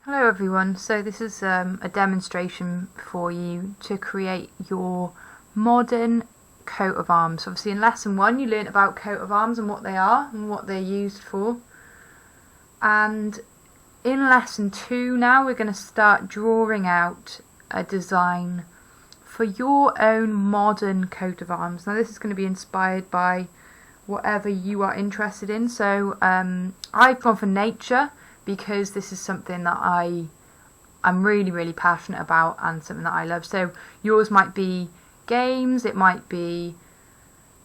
Hello everyone, so this is a demonstration for you to create your modern coat of arms. Obviously in lesson 1 you learnt about coat of arms and what they are and what they're used for, and in lesson 2 now we're going to start drawing out a design for your own modern coat of arms. Now this is going to be inspired by whatever you are interested in, so I've gone for nature because this is something that I'm really passionate about and something that I love. So yours might be games, it might be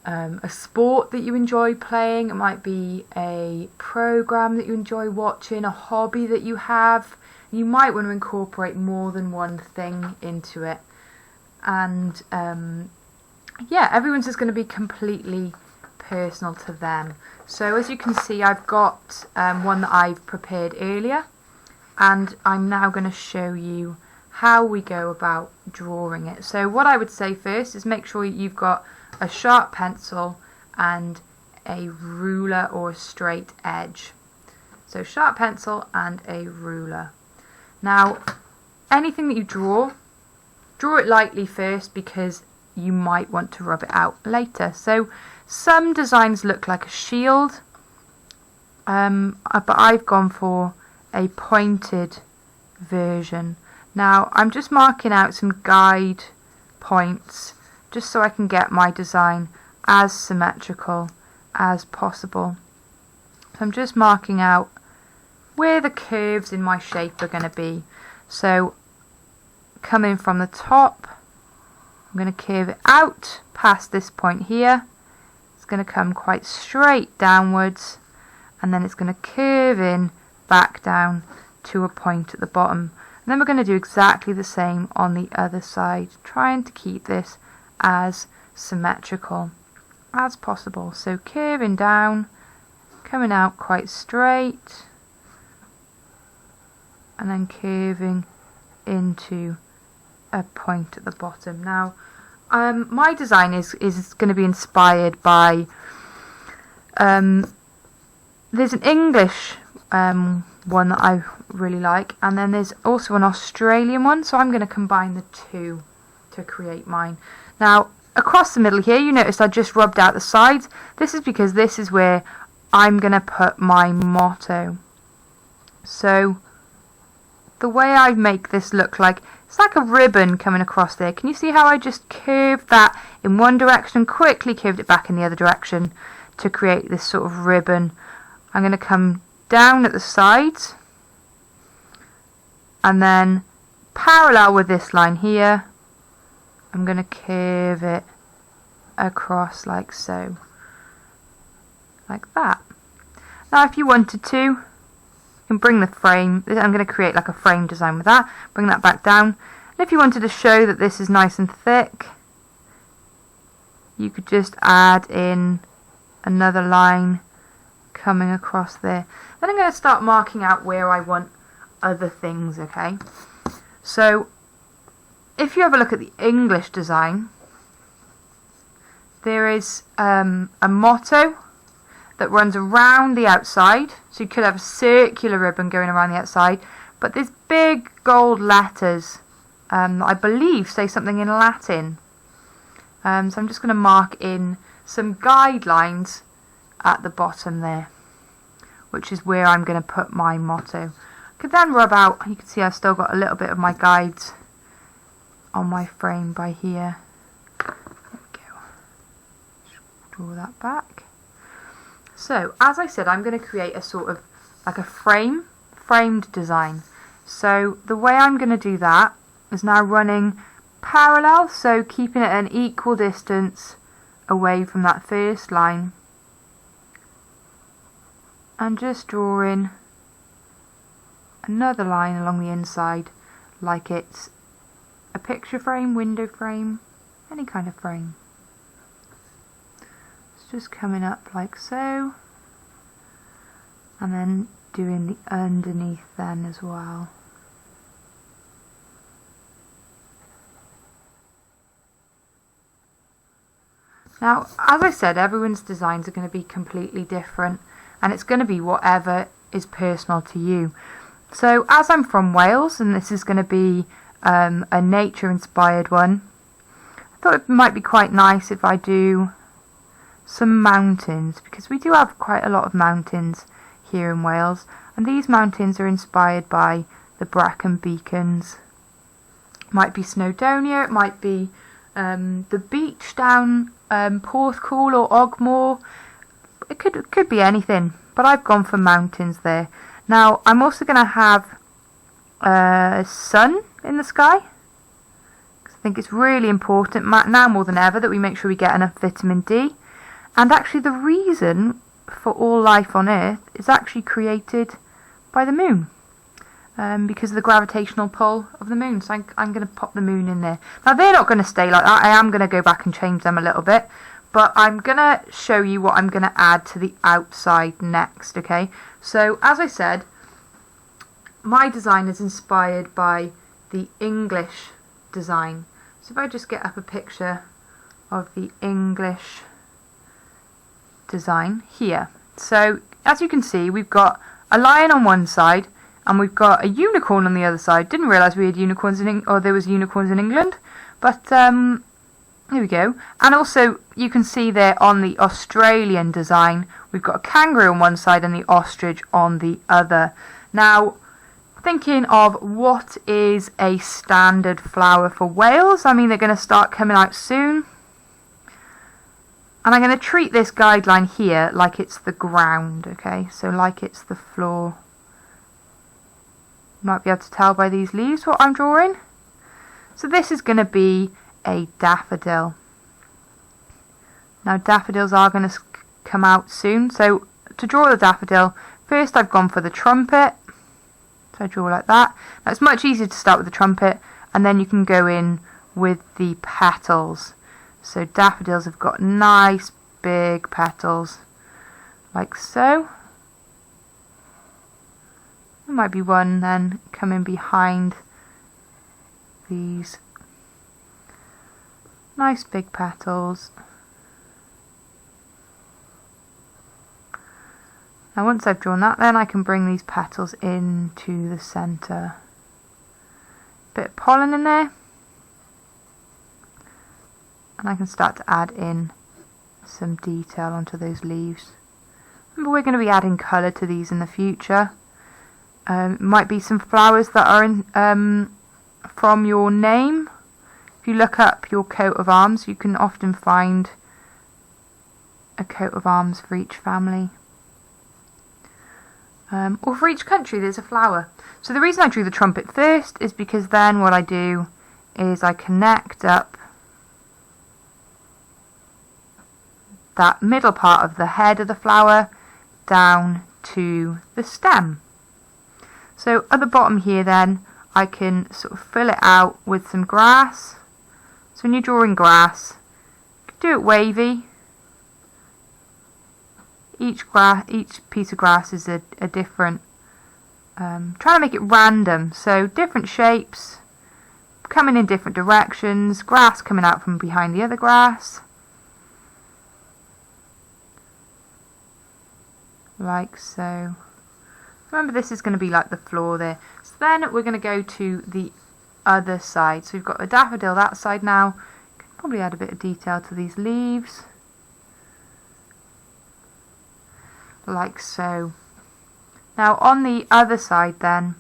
a sport that you enjoy playing, it might be a program that you enjoy watching, a hobby that you have. You might want to incorporate more than one thing into it, and yeah, everyone's just going to be completely personal to them. So as you can see, I've got one that I've prepared earlier, and I'm now going to show you how we go about drawing it. So what I would say first is make sure you've got a sharp pencil and a ruler or a straight edge. So sharp pencil and a ruler. Now anything that you draw it lightly first because you might want to rub it out later. So some designs look like a shield, but I've gone for a pointed version. Now I'm just marking out some guide points just so I can get my design as symmetrical as possible. So I'm just marking out where the curves in my shape are going to be. So coming from the top, I'm going to curve it out past this point here. It's going to come quite straight downwards, and then it's going to curve in back down to a point at the bottom. And then we're going to do exactly the same on the other side, trying to keep this as symmetrical as possible. So curving down, coming out quite straight, and then curving into a point at the bottom. Now my design is going to be inspired by there's an English one that I really like, and then there's also an Australian one, so I'm going to combine the two to create mine. Now across the middle here, you notice I just rubbed out the sides. This is because this is where I'm going to put my motto. So the way I make this look like, it's like a ribbon coming across there. Can you see how I just curved that in one direction, quickly curved it back in the other direction to create this sort of ribbon? I'm going to come down at the sides and then parallel with this line here, I'm going to curve it across like so, like that. Now if you wanted to, you can bring the frame, I'm going to create like a frame design with that, bring that back down, and if you wanted to show that this is nice and thick, you could just add in another line coming across there. Then I'm going to start marking out where I want other things, okay? So if you have a look at the English design, there is a motto that runs around the outside, so you could have a circular ribbon going around the outside, but there's big gold letters that I believe say something in Latin. So I'm just going to mark in some guidelines at the bottom there, which is where I'm going to put my motto. I could then rub out, you can see I've still got a little bit of my guides on my frame by here. There we go. Just draw that back. So as I said, I'm going to create a sort of like a framed design. So the way I'm going to do that is now running parallel, so keeping it an equal distance away from that first line, and just drawing another line along the inside like it's a picture frame, window frame, any kind of frame. It's just coming up like so, and then doing the underneath then as well. Now, as I said, everyone's designs are going to be completely different, and it's going to be whatever is personal to you. So as I'm from Wales, and this is going to be a nature inspired one, I thought it might be quite nice if I do some mountains, because we do have quite a lot of mountains here in Wales, and these mountains are inspired by the Brecon Beacons. Might be Snowdonia, it might be the beach down Porthcawl or Ogmore. It could be anything, but I've gone for mountains there. Now I'm also going to have sun in the sky, because I think it's really important now more than ever that we make sure we get enough vitamin D. And actually the reason for all life on Earth is actually created by the moon, because of the gravitational pull of the moon. So I'm going to pop the moon in there. Now they're not going to stay like that. I am going to go back and change them a little bit, but I'm going to show you what I'm going to add to the outside next, okay? So as I said, my design is inspired by the English design. So if I just get up a picture of the English design here. So as you can see, we've got a lion on one side and we've got a unicorn on the other side. Didn't realise we had unicorns or there was unicorns in England, but here we go. And also you can see there on the Australian design we've got a kangaroo on one side and the ostrich on the other. Now thinking of what is a standard flower for Wales, I mean they're going to start coming out soon. And I'm going to treat this guideline here like it's the ground, okay? So like it's the floor. You might be able to tell by these leaves what I'm drawing. So this is going to be a daffodil. Now daffodils are going to come out soon. So to draw the daffodil, first I've gone for the trumpet. So I draw like that. Now it's much easier to start with the trumpet, and then you can go in with the petals. So daffodils have got nice big petals, like so. There might be one then coming behind these nice big petals. Now once I've drawn that, then I can bring these petals into the centre. Bit of pollen in there. And I can start to add in some detail onto those leaves. Remember, we're going to be adding colour to these in the future. Might be some flowers that are in, from your name. If you look up your coat of arms, you can often find a coat of arms for each family. Or for each country there's a flower. So the reason I drew the trumpet first is because then what I do is I connect up that middle part of the head of the flower down to the stem. So at the bottom here then I can sort of fill it out with some grass. So when you're drawing grass, you can do it wavy. Each piece of grass is a different, trying to make it random, so different shapes coming in different directions, grass coming out from behind the other grass. Like so. Remember, this is going to be like the floor there. So then we're going to go to the other side. So we've got a daffodil that side now. Can probably add a bit of detail to these leaves. Like so. Now on the other side then,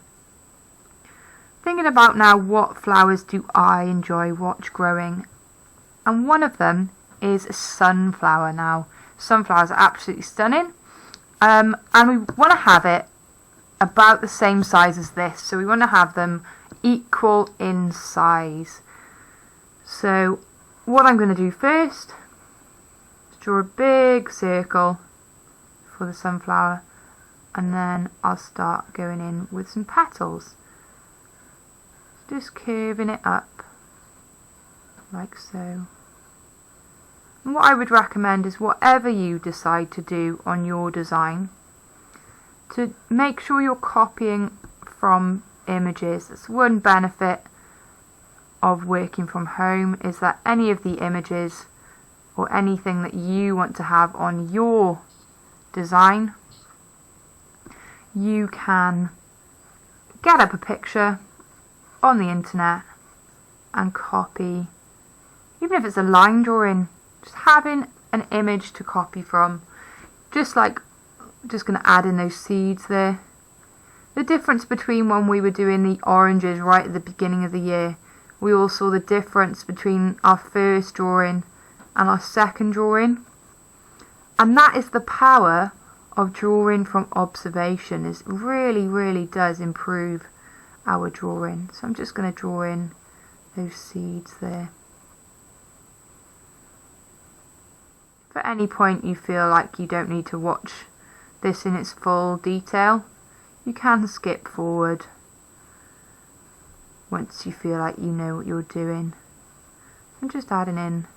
thinking about now what flowers do I enjoy watch growing, and one of them is a sunflower. Now sunflowers are absolutely stunning. And we want to have it about the same size as this, so we want to have them equal in size. So what I'm going to do first is draw a big circle for the sunflower, and then I'll start going in with some petals, just curving it up like so. And what I would recommend is whatever you decide to do on your design, to make sure you're copying from images. That's one benefit of working from home, is that any of the images or anything that you want to have on your design, you can get up a picture on the internet and copy, even if it's a line drawing, just having an image to copy from. Just going to add in those seeds there. The difference between when we were doing the oranges right at the beginning of the year, we all saw the difference between our first drawing and our second drawing. And that is the power of drawing from observation. It really does improve our drawing. So I'm just going to draw in those seeds there. If at any point you feel like you don't need to watch this in its full detail, you can skip forward once you feel like you know what you're doing. I'm just adding in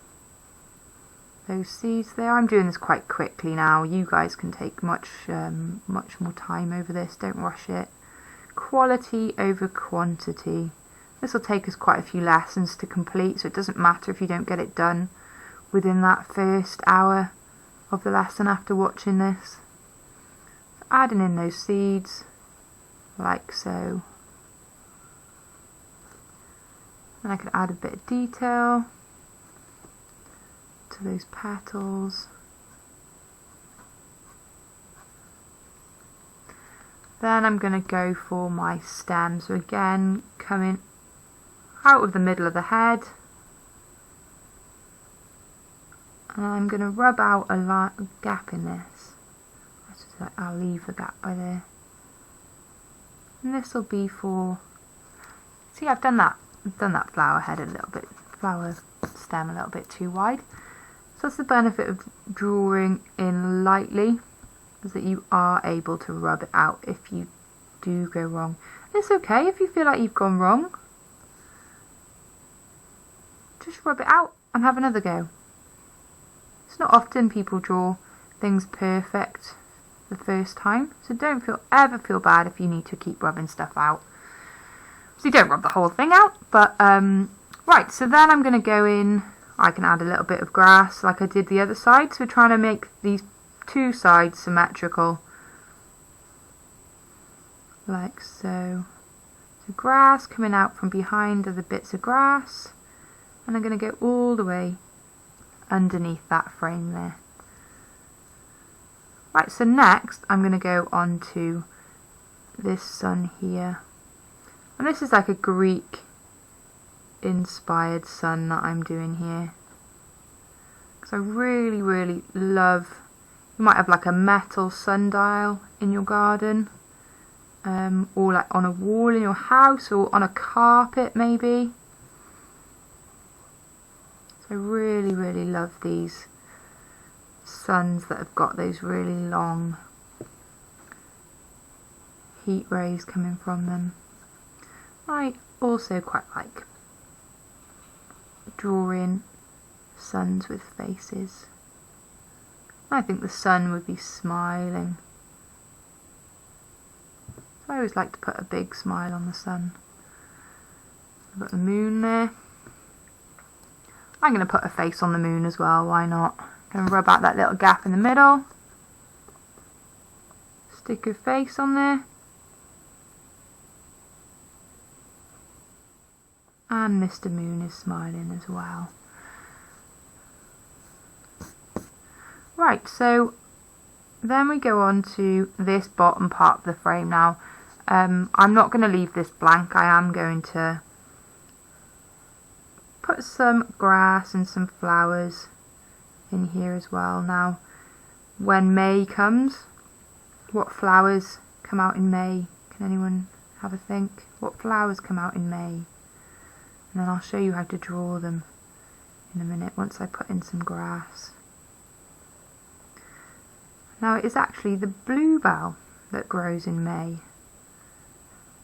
those seeds there. I'm doing this quite quickly now. You guys can take much more time over this. Don't rush it. Quality over quantity. This will take us quite a few lessons to complete, so it doesn't matter if you don't get it done within that first hour of the lesson after watching this. Adding in those seeds like so. And I could add a bit of detail to those petals. Then I'm going to go for my stem. So again, coming out of the middle of the head. And I'm going to rub out a gap in this. I'll leave the gap by there. And this will be for, see, I've done that flower head a little bit, flower stem a little bit too wide. So that's the benefit of drawing in lightly, is that you are able to rub it out if you do go wrong. It's okay if you feel like you've gone wrong. Just rub it out and have another go. It's not often people draw things perfect the first time, so don't ever feel bad if you need to keep rubbing stuff out. So you don't rub the whole thing out, but right, so then I'm going to go in, I can add a little bit of grass like I did the other side, so we're trying to make these two sides symmetrical, like so. So grass coming out from behind are the bits of grass, and I'm going to go all the way underneath that frame there. Right, so next I'm going to go on to this sun here. And this is like a Greek inspired sun that I'm doing here. Because I really love, you might have like a metal sundial in your garden. Or like on a wall in your house or on a carpet maybe. So I really love these suns that have got those really long heat rays coming from them. I also quite like drawing suns with faces. I think the sun would be smiling. I always like to put a big smile on the sun. I've got the moon there. I'm going to put a face on the moon as well, why not? I'm going to rub out that little gap in the middle. Stick your face on there. And Mr. Moon is smiling as well. Right, so then we go on to this bottom part of the frame now. I'm not going to leave this blank. I am going to put some grass and some flowers in here as well. Now, when May comes, what flowers come out in May? Can anyone have a think? What flowers come out in May? And then I'll show you how to draw them in a minute once I put in some grass. Now it is actually the bluebell that grows in May.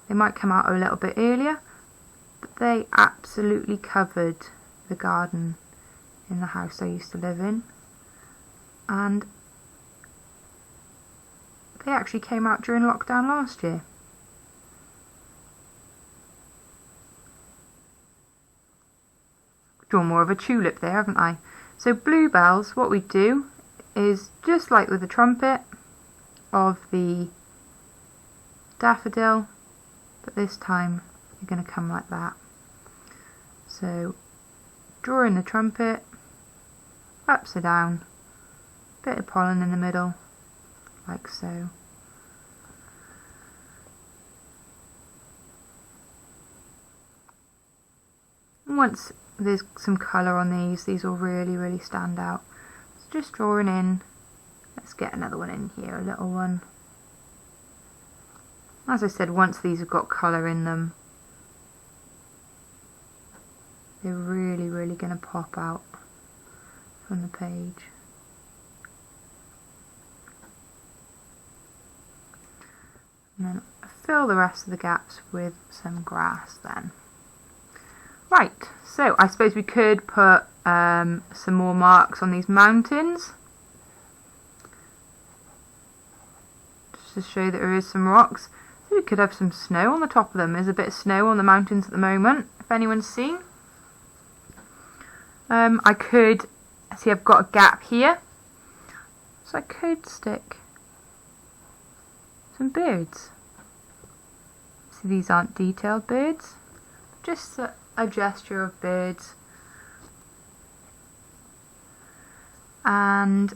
They might come out a little bit earlier, but they absolutely covered the garden in the house I used to live in. And they actually came out during lockdown last year. Drawn more of a tulip there, haven't I? So bluebells, what we do is just like with the trumpet of the daffodil, but this time you're going to come like that. So draw in the trumpet, upside down, bit of pollen in the middle, like so. And once there's some colour on these will really stand out. So just drawing in. Let's get another one in here, a little one. As I said, once these have got colour in them, they're really going to pop out from the page. And then fill the rest of the gaps with some grass then. Right, so I suppose we could put some more marks on these mountains, just to show that there is some rocks. So we could have some snow on the top of them. There's a bit of snow on the mountains at the moment, if anyone's seen. I could, see I've got a gap here, so I could stick some birds. See, these aren't detailed birds, just a gesture of birds. And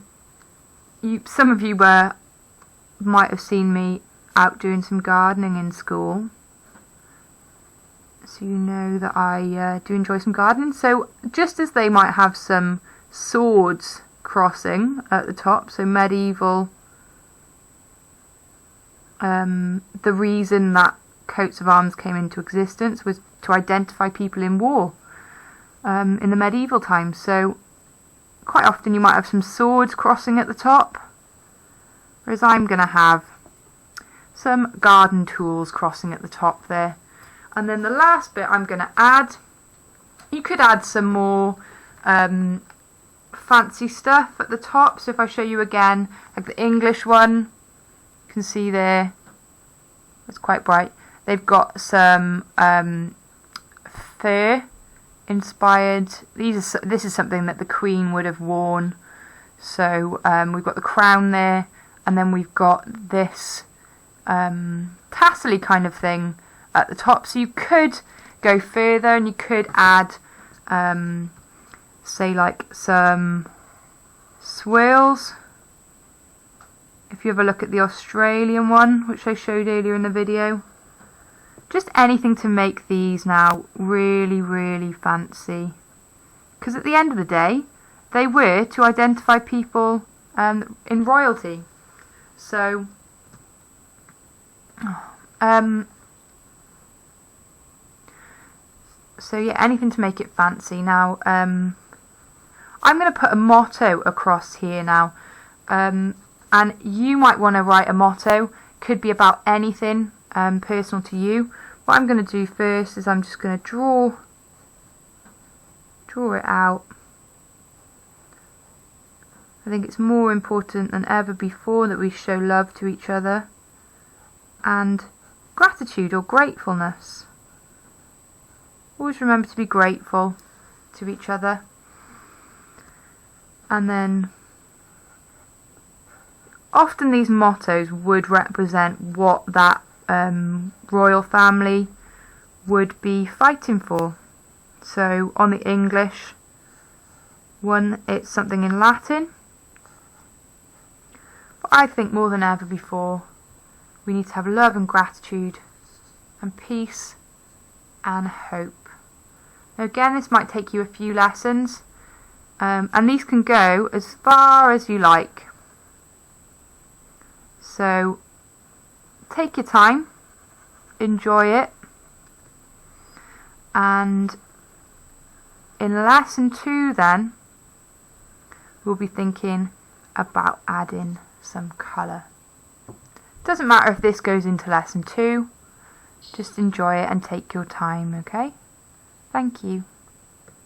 some of you might have seen me out doing some gardening in school, so you know that I do enjoy some gardening. So just as they might have some swords crossing at the top, so medieval, the reason that coats of arms came into existence was to identify people in war in the medieval times. So quite often you might have some swords crossing at the top, whereas I'm going to have some garden tools crossing at the top there. And then the last bit I'm going to add, you could add some more fancy stuff at the top. So if I show you again, like the English one, you can see there, it's quite bright. They've got some fur inspired. This is something that the Queen would have worn. So we've got the crown there, and then we've got this tassel-y kind of thing at the top. So you could go further and you could add say like some swirls. If you have a look at the Australian one, which I showed earlier in the video, just anything to make these now really fancy, because at the end of the day they were to identify people in royalty. So so yeah, anything to make it fancy. Now I'm going to put a motto across here now, and you might want to write a motto. Could be about anything personal to you. What I'm going to do first is I'm just going to draw it out. I think it's more important than ever before that we show love to each other and gratitude or gratefulness. Always remember to be grateful to each other. And then often these mottos would represent what that royal family would be fighting for. So on the English one, it's something in Latin. But I think more than ever before, we need to have love and gratitude and peace and hope. Now again, this might take you a few lessons, and these can go as far as you like. So take your time, enjoy it, and in lesson 2 then, we'll be thinking about adding some colour. Doesn't matter if this goes into lesson 2, just enjoy it and take your time, okay? Thank you.